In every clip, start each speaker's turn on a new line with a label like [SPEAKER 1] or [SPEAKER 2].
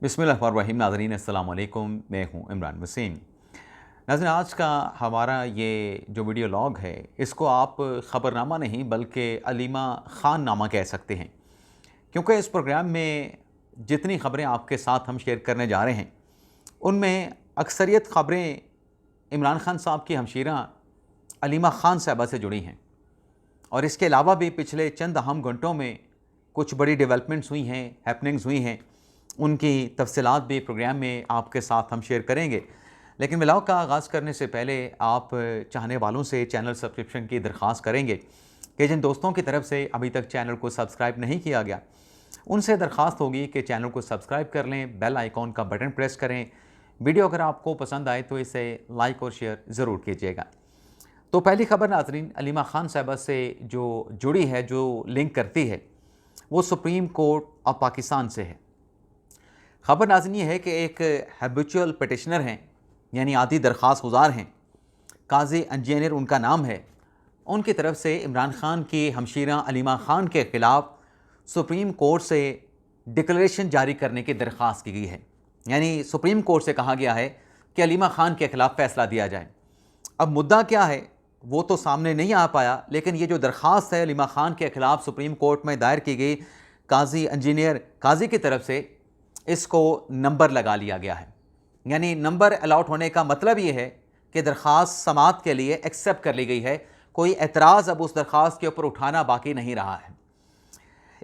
[SPEAKER 1] बिस्मिल्लाहिर्रहमानिर्रहीम। नाज़रीन अस्सलाम वालेकुम, मैं हूँ इमरान वसीम। नाज़रीन, आज का हमारा ये जो वीडियो लॉग है, इसको आप ख़बरनामा नहीं बल्कि अलीमा ख़ान नामा कह सकते हैं, क्योंकि इस प्रोग्राम में जितनी ख़बरें आपके साथ हम शेयर करने जा रहे हैं, उनमें अक्सरियत ख़बरें इमरान ख़ान साहब की हमशीरा अलीमा ख़ान साहिबा से जुड़ी हैं। और इसके अलावा भी पिछले चंद अहम घंटों में कुछ बड़ी डेवलपमेंट्स हुई हैं, हैपनिंग्स हुई हैं, उनकी तफसीलात भी प्रोग्राम में आपके साथ हम शेयर करेंगे। लेकिन व्लॉग का आगाज़ करने से पहले आप चाहने वालों से चैनल सब्सक्रिप्शन की दरख्वास्त करेंगे कि जिन दोस्तों की तरफ से अभी तक चैनल को सब्सक्राइब नहीं किया गया, उनसे दरख्वास्त होगी कि चैनल को सब्सक्राइब कर लें, बेल आइकॉन का बटन प्रेस करें। वीडियो अगर आपको पसंद आए तो इसे लाइक और शेयर ज़रूर कीजिएगा। तो पहली खबर नाज़रीन अलीमा ख़ान साहिबा से जो जुड़ी है, जो लिंक करती है, वो सुप्रीम कोर्ट ऑफ पाकिस्तान से है। ख़बर नाज़रीन ये है कि एक हैबिचुअल पटिशनर हैं, यानी आदी दरख्वास्त गुज़ार हैं, काजी इंजीनियर उनका नाम है। उनकी तरफ से इमरान ख़ान की हमशीरा अलीमा ख़ान के ख़िलाफ़ सुप्रीम कोर्ट से डिक्लेरेशन जारी करने की दरख्वास्त की गई है। यानी सुप्रीम कोर्ट से कहा गया है कि अलीमा ख़ान के ख़िलाफ़ फ़ैसला दिया जाए। अब मुद्दा क्या है वो तो सामने नहीं आ पाया, लेकिन ये जो दरख्वास्त है अलीमा ख़ान के ख़िलाफ़ सुप्रीम कोर्ट में दायर की गई, काजी इंजीनियर काजी की तरफ से इसको नंबर लगा लिया गया है। यानी नंबर अलाउट होने का मतलब ये है कि दरख्वास्त समाअत के लिए एक्सेप्ट कर ली गई है। कोई एतराज़ अब उस दरख्वास्त के ऊपर उठाना बाकी नहीं रहा है।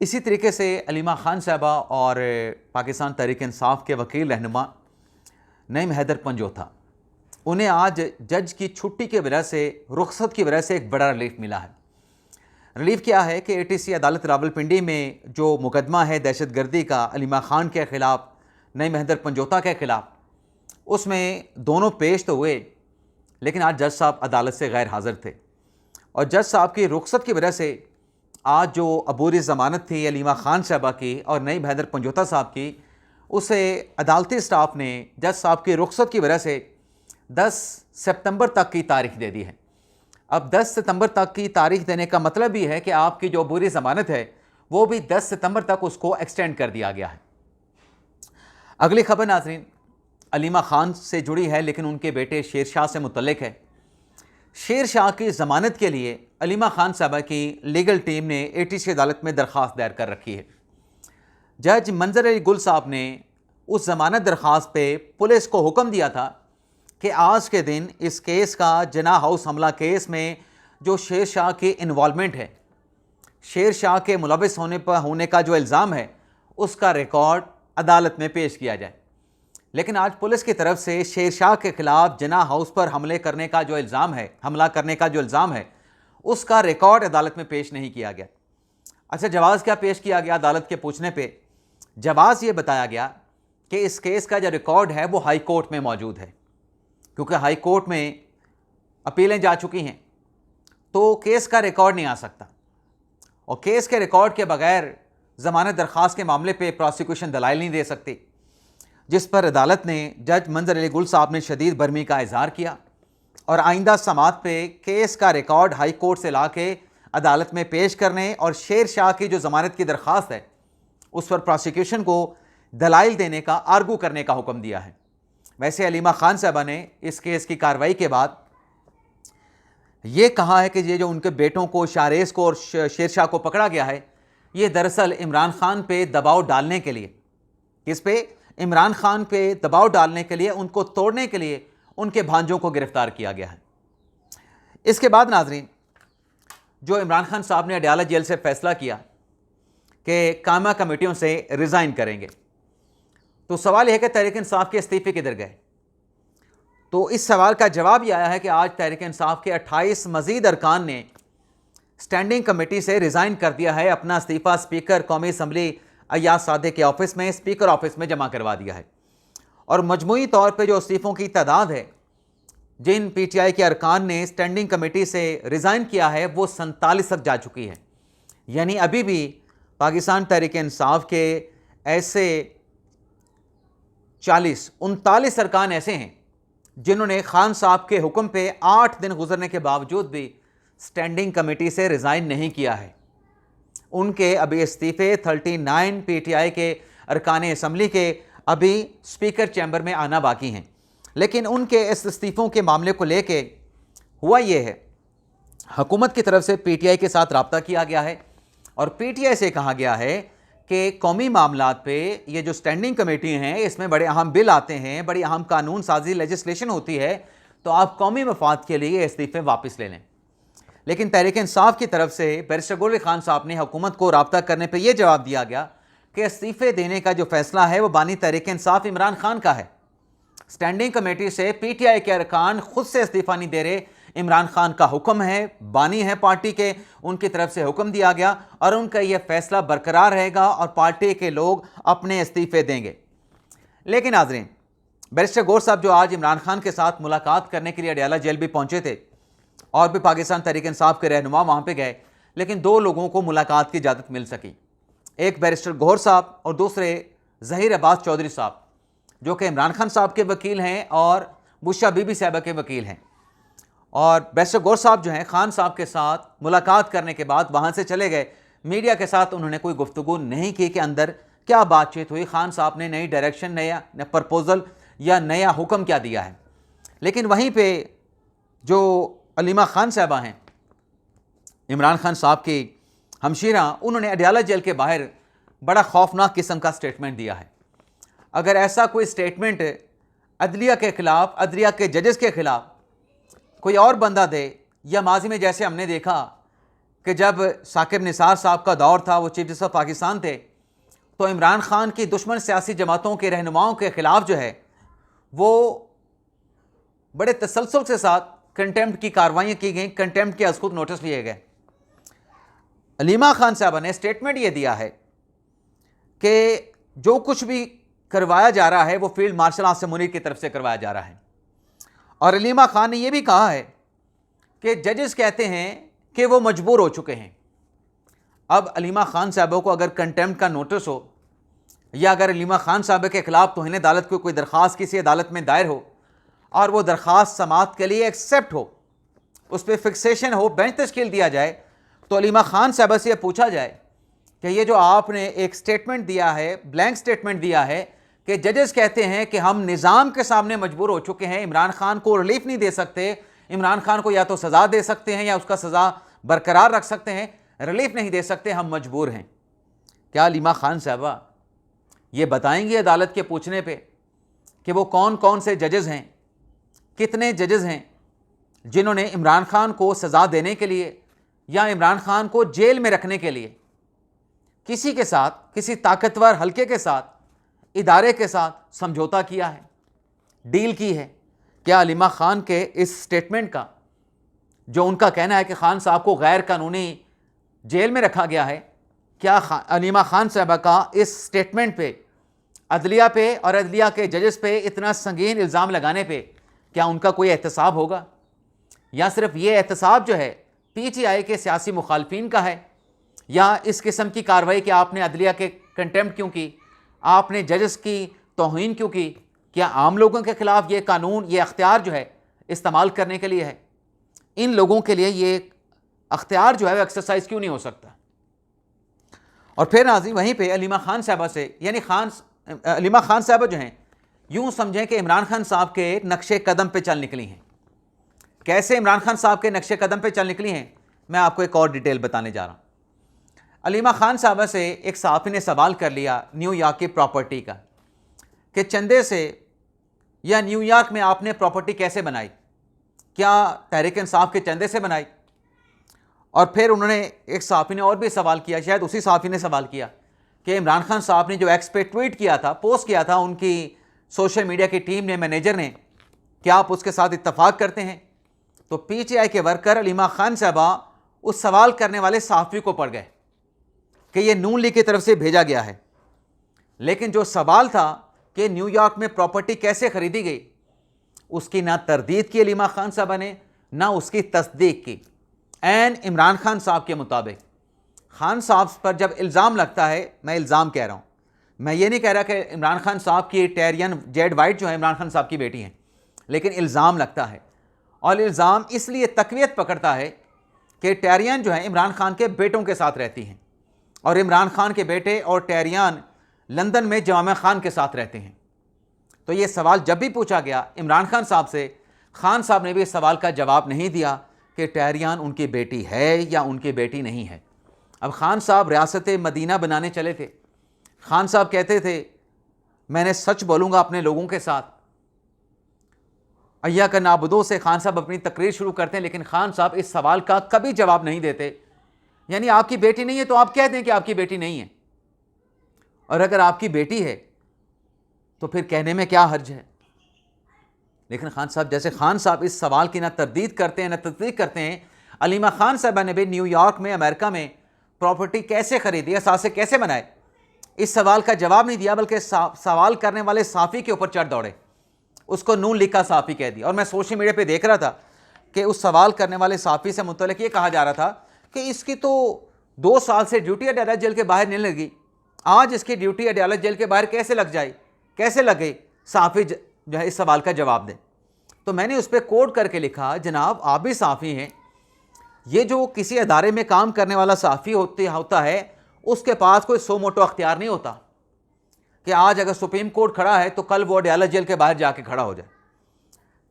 [SPEAKER 1] इसी तरीके से अलीमा ख़ान साहिबा और पाकिस्तान तहरीक इंसाफ के वकील रहनुमा नईम हैदर पंजोथा, उन्हें आज जज की छुट्टी की वजह से, रुख्सत की वजह से एक बड़ा रिलीफ मिला है। रिलीफ क्या है कि ATC अदालत रावलपिंडी में जो मुकदमा है दहशत गर्दी का अलीमा ख़ान के ख़िलाफ़, नईम हैदर पंजोथा के ख़िलाफ़, उसमें दोनों पेश तो हुए, लेकिन आज जज साहब अदालत से गैर हाज़िर थे। और जज साहब की रुख्सत की वजह से आज जो अबूरी ज़मानत थी अलीमा ख़ान साहबा की और नईम हैदर पंजोथा साहब की, उसे अदालती स्टाफ ने जज साहब की रुख्सत की वजह से 10 सितंबर तक की तारीख दे दी है। अब 10 सितंबर तक की तारीख देने का मतलब भी है कि आपकी जो बुरी ज़मानत है वो भी 10 सितंबर तक उसको एक्सटेंड कर दिया गया है। अगली खबर नाज़रीन अलीमा ख़ान से जुड़ी है, लेकिन उनके बेटे शेर शाह से मुतल्लिक है। शेर शाह की ज़मानत के लिए अलीमा ख़ान साहबा की लीगल टीम ने ATC अदालत में दरख्वास्त दायर कर रखी है। जज मंजर अली गुल साहब ने उस ज़मानत दरख्वास्त पे पुलिस को हुक्म दिया था कि आज के दिन इस केस का जना हाउस हमला केस में जो शेर शाह की इन्वॉल्वमेंट है, शेर शाह के मुलविस होने का जो इल्ज़ाम है, उसका रिकॉर्ड अदालत में पेश किया जाए। लेकिन आज पुलिस की तरफ से शेर शाह के ख़िलाफ़ जना हाउस पर हमला करने का जो इल्ज़ाम है, उसका रिकॉर्ड अदालत में पेश नहीं किया गया। अच्छा, जवाज़ क्या पेश किया गया? अदालत के पूछने पर जवाज़ ये बताया गया कि इस केस का जो रिकॉर्ड है वो हाई कोर्ट में मौजूद है, क्योंकि हाई कोर्ट में अपीलें जा चुकी हैं, तो केस का रिकॉर्ड नहीं आ सकता। और केस के रिकॉर्ड के बगैर ज़मानत दरख्वास्त के मामले पे प्रोसिक्यूशन दलाइल नहीं दे सकती, जिस पर अदालत ने जज मंजर अली गुल साहब ने शदीद बरमी का इजहार किया और आइंदा समाअत पे केस का रिकॉर्ड हाई कोर्ट से ला के अदालत में पेश करने और शेर शाह की जो ज़मानत की दरख्वास्त है उस पर प्रोसिक्यूशन को दलाइल देने का, आर्गू करने का हुक्म दिया है। वैसे अलीमा ख़ान साहबा ने इस केस की कार्रवाई के बाद ये कहा है कि ये जो उनके बेटों को, शारेस को और शेर शाह को पकड़ा गया है, ये दरअसल इमरान ख़ान पे दबाव डालने के लिए, किस पे? इमरान ख़ान पे दबाव डालने के लिए, उनको तोड़ने के लिए उनके भांजों को गिरफ्तार किया गया है। इसके बाद नाजरीन जो इमरान ख़ान साहब ने अडयाला जेल से फैसला किया कि कायमा कमेटियों से रिज़ाइन करेंगे, तो सवाल यह है कि तहरीक इंसाफ के इस्तीफे किधर गए? तो इस सवाल का जवाब यह आया है कि आज तहरीक इंसाफ के 28 मजीद अरकान ने स्टैंडिंग कमेटी से रिज़ाइन कर दिया है। अपना इस्तीफ़ा स्पीकर कौमी असम्बली अय्याज सादे के ऑफिस में, स्पीकर ऑफिस में जमा करवा दिया है। और मजमूई तौर पर जो इस्तीफ़ों की तादाद है, जिन PTI के अरकान ने स्टैंडिंग कमेटी से रिज़ाइन किया है, वो 47 तक जा चुकी है। यानी अभी भी पाकिस्तान तहरीक इंसाफ के ऐसे 39 अरकान ऐसे हैं जिन्होंने खान साहब के हुक्म पे 8 दिन गुजरने के बावजूद भी स्टैंडिंग कमेटी से रिज़ाइन नहीं किया है। उनके अभी इस्तीफ़े 39 PTI के अरकान असम्बली के अभी स्पीकर चैम्बर में आना बाकी हैं। लेकिन उनके इस इस्तीफ़ों के मामले को लेके हुआ ये है, हुकूमत की तरफ से पीटीआई के साथ रब्ता किया गया है और पीटीआई से कहा गया है कि कौमी मामलात पे ये जो स्टैंडिंग कमेटी हैं इसमें बड़े अहम बिल आते हैं, बड़ी अहम कानून साजी लेजिस्लेशन होती है, तो आप कौमी मफाद के लिए इस्तीफ़े वापस ले लें। लेकिन तहरीक इंसाफ की तरफ से बैरिस्टर गोल खान साहब ने हुकूमत को रब्ता करने पर यह जवाब दिया गया कि इस्तीफ़े देने का जो फैसला है वो बानी तहरीक इंसाफ इमरान खान का है। स्टैंडिंग कमेटी से पीटीआई के अरकान खुद से इस्तीफ़ा नहीं दे रहे, इमरान खान का हुक्म है, बानी है पार्टी के, उनकी तरफ से हुक्म दिया गया और उनका यह फैसला बरकरार रहेगा और पार्टी के लोग अपने इस्तीफ़े देंगे। लेकिन नाज़रीन, बैरिस्टर गौर साहब जो आज इमरान खान के साथ मुलाकात करने के लिए अडयाला जेल भी पहुंचे थे और भी पाकिस्तान तहरीक इंसाफ के रहनुमा वहाँ पे गए, लेकिन दो लोगों को मुलाकात की इजाज़त मिल सकी, एक बैरिस्टर गौर साहब और दूसरे ज़हीर अब्बास चौधरी साहब जो कि इमरान खान साहब के वकील हैं और बुशरा बीबी साहबा के वकील हैं। और बैरिस्टर गौर साहब जो हैं खान साहब के साथ मुलाकात करने के बाद वहाँ से चले गए। मीडिया के साथ उन्होंने कोई गुफ्तगू नहीं की कि अंदर क्या बातचीत हुई, खान साहब ने नई डायरेक्शन, नया प्रपोज़ल या नया हुक्म क्या दिया है। लेकिन वहीं पे जो अलीमा खान साहबा हैं, इमरान खान साहब की हमशीरा, उन्होंने अडयाला जेल के बाहर बड़ा खौफनाक किस्म का स्टेटमेंट दिया है। अगर ऐसा कोई स्टेटमेंट अदलिया के ख़िलाफ़, अदलिया के जजेस के ख़िलाफ़ कोई और बंदा दे, या माजी में जैसे हमने देखा कि जब साकिब निसार साहब का दौर था, वो चीफ जस्टिस ऑफ पाकिस्तान थे, तो इमरान खान की दुश्मन सियासी जमातों के रहनुमाओं के ख़िलाफ़ जो है वो बड़े तसलसल के साथ कंटेम्प्ट की कार्रवाइयाँ की गई, कंटेम्प्ट के अज़खुद नोटिस लिए गए। अलीमा खान साहबा ने स्टेटमेंट ये दिया है कि जो कुछ भी करवाया जा रहा है वो फील्ड मार्शल आसिम मुनीर की तरफ से करवाया जा रहा है। और अलीमा खान ने यह भी कहा है कि जजेस कहते हैं कि वो मजबूर हो चुके हैं। अब अलीमा खान साहबों को अगर कंटेम्प्ट का नोटिस हो या अगर अलीमा खान साहब के ख़िलाफ़ तौहीन अदालत की कोई दरख्वास्त किसी अदालत में दायर हो और वो दरख्वास्त समाअत के लिए एक्सेप्ट हो, उस पर फिक्सेशन हो, बेंच तश्कील दिया जाए, तो अलीमा खान साहबा से पूछा जाए कि ये जो आपने एक स्टेटमेंट दिया है, ब्लैंक स्टेटमेंट दिया है कि जजेस कहते हैं कि हम निज़ाम के सामने मजबूर हो चुके हैं, इमरान खान को रिलीफ नहीं दे सकते, इमरान खान को या तो सज़ा दे सकते हैं या उसका सज़ा बरकरार रख सकते हैं, रिलीफ नहीं दे सकते, हम मजबूर हैं। क्या अलीमा खान साहबा ये बताएंगी अदालत के पूछने पे कि वो कौन कौन से जजेस हैं, कितने जजेस हैं जिन्होंने इमरान खान को सज़ा देने के लिए या इमरान खान को जेल में रखने के लिए किसी के साथ, किसी ताकतवर हल्के के साथ, इदारे के साथ समझौता किया है, डील की है? क्या अलीमा खान के इस स्टेटमेंट का, जो उनका कहना है कि खान साहब को गैर कानूनी जेल में रखा गया है, क्या अलीमा खान साहबा का इस स्टेटमेंट पे अदलिया पे और अदलिया के जजेस पे इतना संगीन इल्ज़ाम लगाने पे क्या उनका कोई एहतसाब होगा, या सिर्फ ये एहतसाब जो है पीटीआई के सियासी मुखालफिन का है, या इस किस्म की कार्रवाई कि आपने अदलिया के कंटेम्प्ट क्यों की, आपने जजेस की तौहीन क्यों की, क्या आम लोगों के ख़िलाफ़ ये कानून, ये अख्तियार जो है इस्तेमाल करने के लिए है? इन लोगों के लिए ये अख्तियार जो है वो एक्सरसाइज क्यों नहीं हो सकता? और फिर नाज़रीन वहीं पे अलीमा खान साहबा से, यानी अलीमा खान साहबा जो हैं, यूँ समझें कि इमरान खान साहब के नक्शे कदम पे चल निकली हैं। कैसे इमरान खान साहब के नक्शे कदम पे चल निकली हैं, मैं आपको एक और डिटेल बताने जा रहा हूँ। अलीमा खान साहबा से एक सहाफ़ी ने सवाल कर लिया न्यूयॉर्क की प्रॉपर्टी का कि चंदे से या न्यूयॉर्क में आपने प्रॉपर्टी कैसे बनाई, क्या तहरीक इंसाफ के चंदे से बनाई? और फिर उन्होंने, एक सहाफ़ी ने और भी सवाल किया, शायद उसी सहाफ़ी ने सवाल किया कि इमरान खान साहब ने जो एक्स पे ट्वीट किया था, पोस्ट किया था उनकी सोशल मीडिया की टीम ने, मैनेजर ने, क्या आप उसके साथ इत्तफाक करते हैं? तो पीटीआई के वर्कर अलीमा खान साहबा उस सवाल करने वाले सहाफ़ी को पढ़ गए कि ये नून लीग की तरफ से भेजा गया है। लेकिन जो सवाल था कि न्यूयॉर्क में प्रॉपर्टी कैसे ख़रीदी गई, उसकी ना तरदीद की अलीमा खान साहबा ने, ना उसकी तस्दीक की। एन इमरान खान साहब के मुताबिक खान साहब पर जब इल्ज़ाम लगता है, मैं इल्ज़ाम कह रहा हूँ, मैं ये नहीं कह रहा कि इमरान खान साहब की टेरियन जेड वाइट जो है इमरान खान साहब की बेटी हैं, लेकिन इल्ज़ाम लगता है और इल्ज़ाम इसलिए तक़वियत पकड़ता है कि टेरियन जो है इमरान खान के बेटों के साथ रहती हैं और इमरान खान के बेटे और टेरियन लंदन में जमामा खान के साथ रहते हैं। तो ये सवाल जब भी पूछा गया इमरान खान साहब से, खान साहब ने भी इस सवाल का जवाब नहीं दिया कि टहरियान उनकी बेटी है या उनकी बेटी नहीं है। अब खान साहब रियासत मदीना बनाने चले थे। खान साहब कहते थे मैंने सच बोलूँगा अपने लोगों के साथ। अय्या का नाबुदों से खान साहब अपनी तकरीर शुरू करते हैं, लेकिन खान साहब इस सवाल का कभी जवाब नहीं देते। यानी आपकी बेटी नहीं है तो आप कह दें कि आपकी बेटी नहीं है, और अगर आपकी बेटी है तो फिर कहने में क्या हर्ज है। लेकिन खान साहब, जैसे खान साहब इस सवाल की ना तरदीद करते हैं ना तस्दीक करते हैं। अलीमा खान साहबा ने भी न्यूयॉर्क में, अमेरिका में प्रॉपर्टी कैसे खरीदी, असासे कैसे बनाए, इस सवाल का जवाब नहीं दिया, बल्कि सवाल करने वाले साफ़ी के ऊपर चढ़ दौड़े, उसको नून लिखा साफ़ी कह दिया। और मैं सोशल मीडिया पे देख रहा था कि उस सवाल करने वाले साफ़ी से मुतल्लिक़ ये कहा जा रहा था कि इसकी तो 2 साल से ड्यूटी अदालत जेल के बाहर नहीं लगी, आज इसकी ड्यूटी अदालत जेल के बाहर कैसे लग जाए, कैसे लगे, साफ़ी जो है इस सवाल का जवाब दे। तो मैंने उस पर कोड करके लिखा, जनाब आप भी साफ़ी हैं, ये जो किसी अदारे में काम करने वाला साफ़ी होता है उसके पास कोई सो मोटो अख्तियार नहीं होता कि आज अगर सुप्रीम कोर्ट खड़ा है तो कल वो अदालत जेल के बाहर जाके खड़ा हो जाए।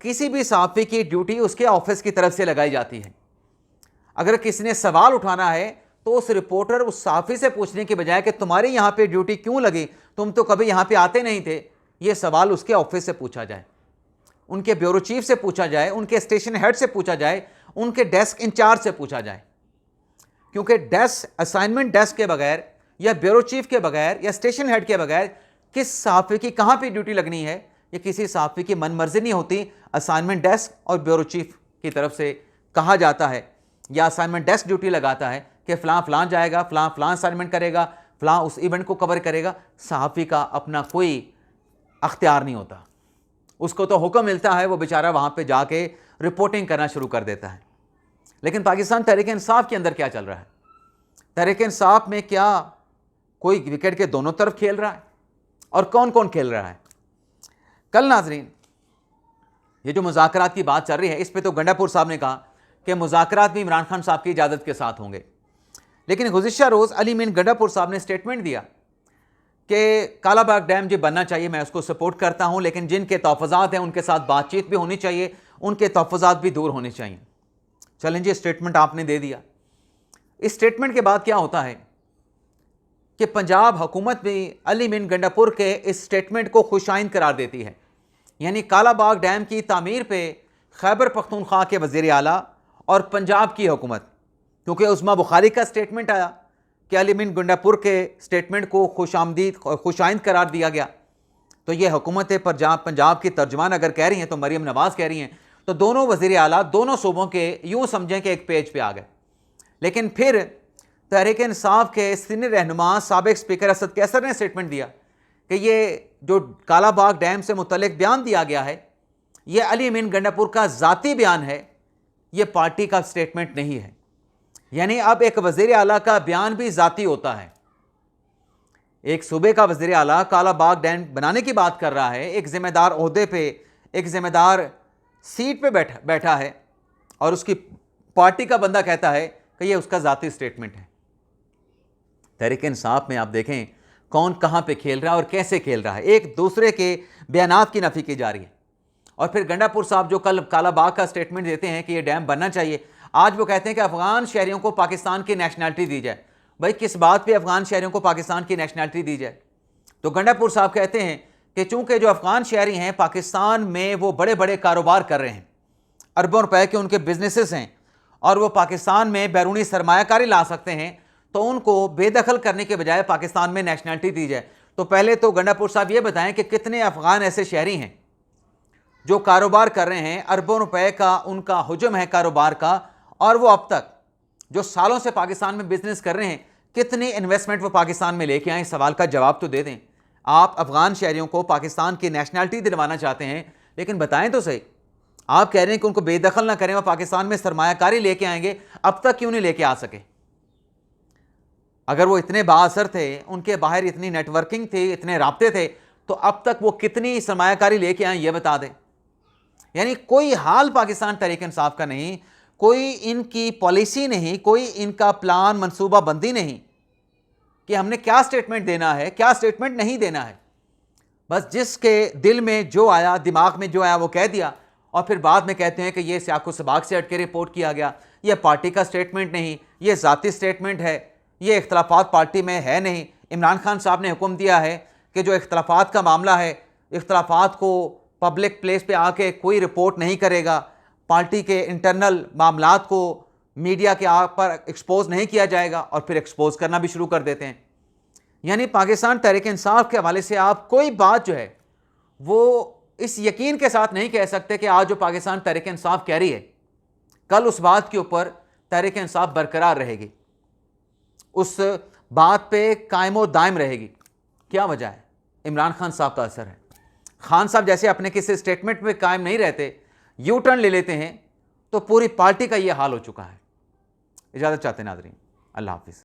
[SPEAKER 1] किसी भी साफ़ी की ड्यूटी उसके ऑफिस की तरफ से लगाई जाती है। अगर किसी ने सवाल उठाना है तो उस रिपोर्टर उस साफ़ी से पूछने के बजाय कि तुम्हारी यहाँ पे ड्यूटी क्यों लगी, तुम तो कभी यहाँ पे आते नहीं थे, ये सवाल उसके ऑफिस से पूछा जाए, उनके ब्यूरो चीफ से पूछा जाए, उनके स्टेशन हेड से पूछा जाए, उनके डेस्क इंचार्ज से पूछा जाए। क्योंकि डेस्क, असाइनमेंट डेस्क के बगैर या ब्यूरो चीफ के बगैर या स्टेशन हेड के बगैर किस साफ़ी की कहाँ पे ड्यूटी लगनी है, ये किसी साफ़ी की मन मर्जी नहीं होती। असाइनमेंट डेस्क और ब्यूरो चीफ की तरफ से कहा जाता है या असाइनमेंट डेस्क ड्यूटी लगाता है कि फ़लाँ फ़लाँ जाएगा, फ़लाँ फ़लाँ असाइनमेंट करेगा, फ़लाँ उस इवेंट को कवर करेगा। सहाफ़ी का अपना कोई अख्तियार नहीं होता, उसको तो हुक्म मिलता है, वो बेचारा वहाँ पे जाके रिपोर्टिंग करना शुरू कर देता है। लेकिन पाकिस्तान तहरीक इंसाफ के अंदर क्या चल रहा है? तहरीक इंसाफ में क्या कोई विकेट के दोनों तरफ खेल रहा है? और कौन कौन खेल रहा है? कल नाजरीन, ये जो मुज़ाकरात की बात चल रही है, इस पे तो गंडापुर साहब ने कहा कि मुज़ाकरात भी इमरान खान साहब की इजाज़त के साथ होंगे। लेकिन गुज़िश्ता रोज़ अली मीन गंडापुर साहब ने स्टेटमेंट दिया कि कालाबाग डैम जो बनना चाहिए, मैं उसको सपोर्ट करता हूँ, लेकिन जिनके तहफ़्फ़ुज़ात हैं उनके साथ बातचीत भी होनी चाहिए, उनके तहफ़्फ़ुज़ात भी दूर होने चाहिए। चलें जी, स्टेटमेंट आपने दे दिया। इस स्टेटमेंट के बाद क्या होता है कि पंजाब हुकूमत भी अली मीन गंडापुर के इस स्टेटमेंट को खुशाइंद करार देती है। यानी कालाबाग डैम की तामीर पे खैबर पख्तूनख्वा के वज़ीर आला और पंजाब की हुकूमत, क्योंकि उस्मा बुखारी का स्टेटमेंट आया कि अली मीन गंडापुर के स्टेटमेंट को खुशाइंद करार दिया गया, तो ये हुकूमत पंजाब की तर्जमान अगर कह रही हैं तो मरीम नवाज़ कह रही हैं, तो दोनों वज़ीर आला दोनों सूबों के यूँ समझें कि एक पेज पे आ गए। लेकिन फिर तहरीक इंसाफ के सीनियर रहनुमा साबिक स्पीकर असद कैसर ने स्टेटमेंट दिया कि ये जो कालाबाग डैम से मुतल्लिक बयान दिया गया है, ये अली मीन गंडापुर का ज़ाती बयान है, ये पार्टी का स्टेटमेंट नहीं है। यानी अब एक वज़ीर आला का बयान भी ज़ाती होता है। एक सूबे का वज़ीर आला कालाबाग डैम बनाने की बात कर रहा है, एक ज़िम्मेदार ओहदे पे, एक ज़िम्मेदार सीट पे बैठा है, और उसकी पार्टी का बंदा कहता है कि ये उसका ज़ाती स्टेटमेंट है। तहरीक इंसाफ में आप देखें कौन कहाँ पे खेल रहा है और कैसे खेल रहा है। एक दूसरे के बयानात की नफ़ी की जा रही है। और फिर गंडापुर साहब जो कल कालाबाग का स्टेटमेंट देते हैं कि ये डैम बनना चाहिए, आज वो कहते हैं कि अफ़गान शहरियों को पाकिस्तान की नेशनैलिटी दी जाए। भाई किस बात पे अफ़गान शहरियों को पाकिस्तान की नेशनैलिटी दी जाए? तो गंडापुर साहब कहते हैं कि चूँकि जो अफ़गान शहरी हैं पाकिस्तान में वो बड़े बड़े कारोबार कर रहे हैं, अरबों रुपए के उनके बिजनेसेस हैं, और वो पाकिस्तान में बैरूनी सरमायाकारी ला सकते हैं, तो उनको बेदखल करने के बजाय पाकिस्तान में नेशनैलिटी दी जाए। तो पहले तो गंडापुर साहब ये बताएं कि कितने अफ़गान ऐसे शहरी हैं जो कारोबार कर रहे हैं, अरबों रुपए का उनका हुजम है कारोबार का, और वो अब तक जो सालों से पाकिस्तान में बिजनेस कर रहे हैं, कितनी इन्वेस्टमेंट वो पाकिस्तान में लेके आए? इस सवाल का जवाब तो दे दें। आप अफ़गान शहरियों को पाकिस्तान की नेशनैलिटी दिलवाना चाहते हैं, लेकिन बताएं तो सही, आप कह रहे हैं कि उनको बेदखल ना करें, वो पाकिस्तान में सरमायाकारी लेके आएंगे, अब तक क्यों नहीं लेके आ सके? अगर वो इतने बाअसर थे, उनके बाहर इतनी नेटवर्किंग थी, इतने राब्ते थे, तो अब तक वो कितनी सरमायाकारी लेके आए ये बता दें। यानी कोई हाल पाकिस्तान तहरीक इंसाफ का नहीं, कोई इनकी पॉलिसी नहीं, कोई इनका प्लान मनसूबा बंदी नहीं कि हमने क्या स्टेटमेंट देना है, क्या स्टेटमेंट नहीं देना है। बस जिसके दिल में जो आया, दिमाग में जो आया वो कह दिया, और फिर बाद में कहते हैं कि ये सियाको सबाक से हट के रिपोर्ट किया गया, ये पार्टी का स्टेटमेंट नहीं, ये ज़ाती स्टेटमेंट है, ये इख्तलाफात पार्टी में है नहीं। इमरान खान साहब ने हुक्म दिया है कि जो इख्तलाफात का मामला है, इख्तलाफात को पब्लिक प्लेस पे आके कोई रिपोर्ट नहीं करेगा, पार्टी के इंटरनल मामलात को मीडिया के पर एक्सपोज नहीं किया जाएगा, और फिर एक्सपोज करना भी शुरू कर देते हैं। यानी पाकिस्तान तहरीक इंसाफ के हवाले से आप कोई बात जो है वो इस यकीन के साथ नहीं कह सकते कि आज जो पाकिस्तान तहरीक इंसाफ कह रही है, कल उस बात के ऊपर तहरीक इंसाफ बरकरार रहेगी, उस बात पे कायमो दायम रहेगी। क्या वजह है? इमरान खान साहब का असर है। खान साहब जैसे अपने किसी स्टेटमेंट में कायम नहीं रहते, यू टर्न ले लेते हैं, तो पूरी पार्टी का ये हाल हो चुका है। इजाज़त चाहते हैं नाज़रीन, अल्लाह हाफिज़।